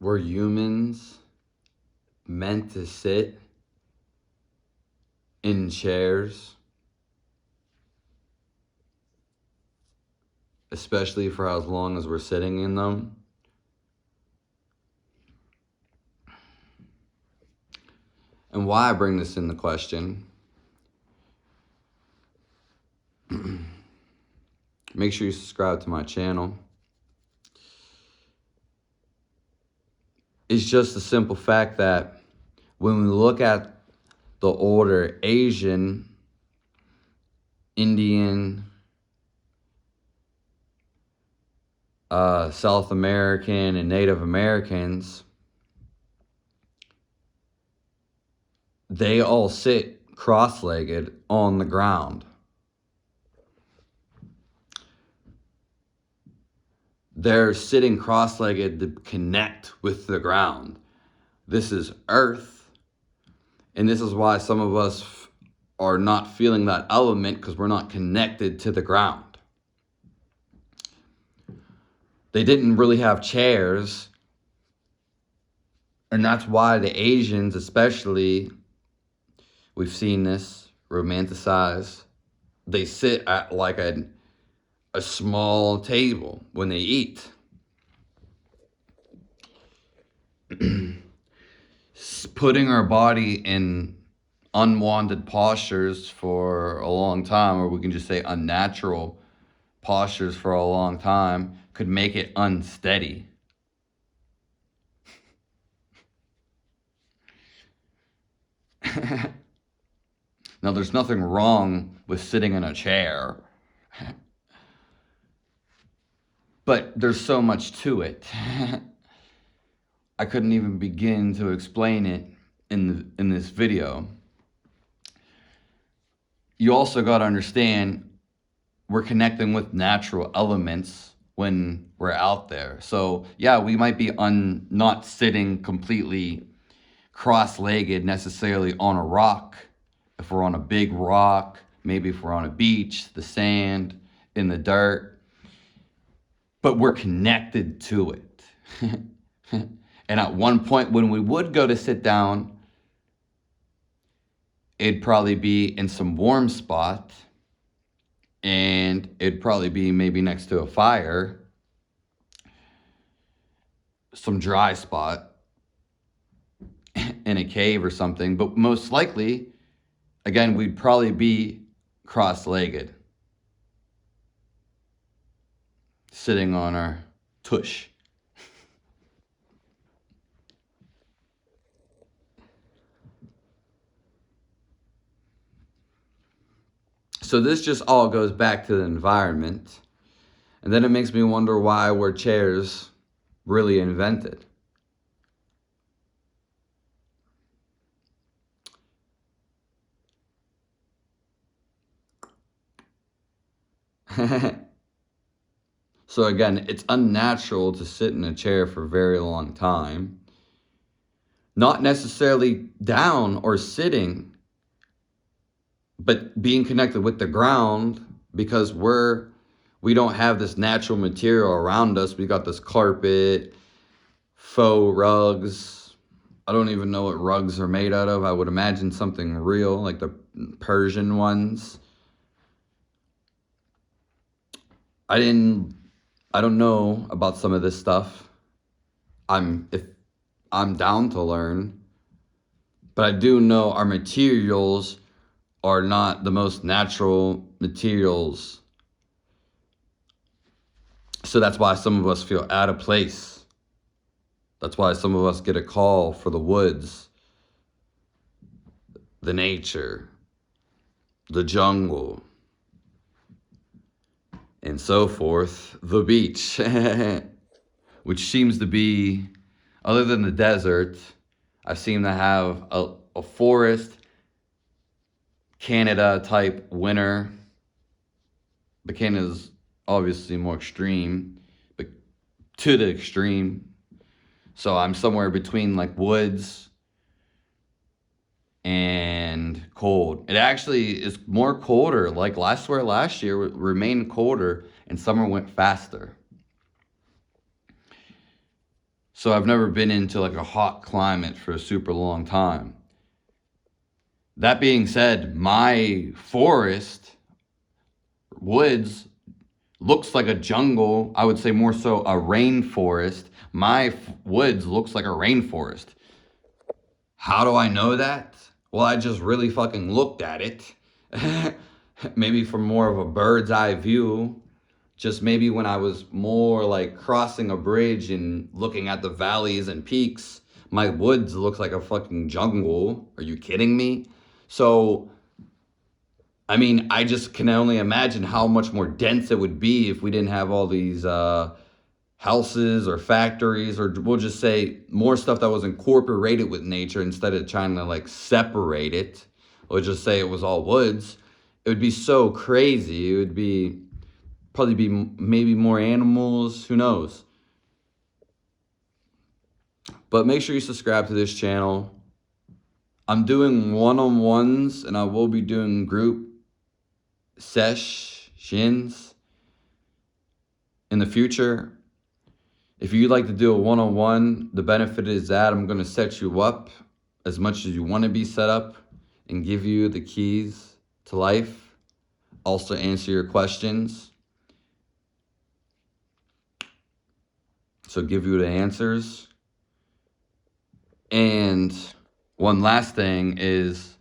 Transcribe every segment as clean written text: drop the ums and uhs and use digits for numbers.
Were humans meant to sit in chairs, especially for as long as we're sitting in them? And why I bring this into question, make sure you subscribe to my channel. It's just the simple fact that when we look at the order Asian, Indian, South American, and Native Americans, they all sit cross-legged on the ground. They're sitting cross-legged to connect with the ground. This is earth, and this is why some of us are not feeling that element, because we're not connected to the ground. They didn't really have chairs, and that's why the Asians especially, we've seen this romanticized, they sit at like a small table when they eat. Putting our body in unwanted postures for a long time, or we can just say unnatural postures for a long time, could make it unsteady. Now, there's nothing wrong with sitting in a chair, but there's so much to it. I couldn't even begin to explain it in this video. You also got to understand, we're connecting with natural elements when we're out there. So yeah, we might be not sitting completely cross-legged necessarily on a rock. If we're on a big rock, maybe if we're on a beach, the sand, in the dirt, but we're connected to it. And at one point when we would go to sit down, it'd probably be in some warm spot, and it'd probably be maybe next to a fire, some dry spot, in a cave or something. But most likely, again, we'd probably be cross-legged, sitting on our tush. So this just all goes back to the environment. And then it makes me wonder, why were chairs really invented? So again, it's unnatural to sit in a chair for a very long time. Not necessarily down or sitting, but being connected with the ground, because we don't have this natural material around us. We got this carpet, faux rugs. I don't even know what rugs are made out of. I would imagine something real, like the Persian ones. I don't know about some of this stuff. If I'm down to learn, but I do know our materials are not the most natural materials. So that's why some of us feel out of place. That's why some of us get a call for the woods, the nature, the jungle, and so forth, the beach, which seems to be, other than the desert, I seem to have a forest, Canada type winter. But Canada's obviously more extreme, but to the extreme. So I'm somewhere between like woods and cold. It actually is more colder. Like last year remained colder, and summer went faster. So I've never been into like a hot climate for a super long time. That being said, my forest, woods, looks like a jungle. I would say more so a rainforest. My woods looks like a rainforest. How do I know that? Well, I just really fucking looked at it. Maybe from more of a bird's eye view. Just maybe when I was more like crossing a bridge and looking at the valleys and peaks, my woods looks like a fucking jungle. Are you kidding me? So, I mean, I just can only imagine how much more dense it would be if we didn't have all these houses or factories, or we'll just say more stuff that was incorporated with nature instead of trying to like separate it, or just say it was all woods. It would be so crazy. It would be probably be maybe more animals, who knows. But make sure you subscribe to this channel. I'm doing one-on-ones and I will be doing group sessions in the future. If you'd like to do a one-on-one, the benefit is that I'm going to set you up as much as you want to be set up and give you the keys to life. Also answer your questions. So give you the answers. And one last thing is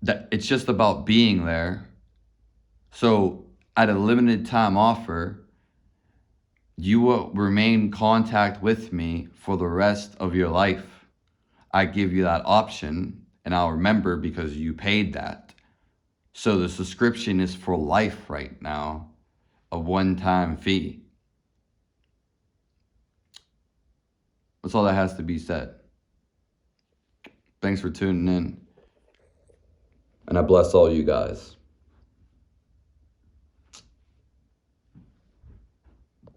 that it's just about being there. So at a limited time offer, you will remain in contact with me for the rest of your life. I give you that option, and I'll remember because you paid that. So the subscription is for life right now, a one-time fee. That's all that has to be said. Thanks for tuning in. And I bless all you guys.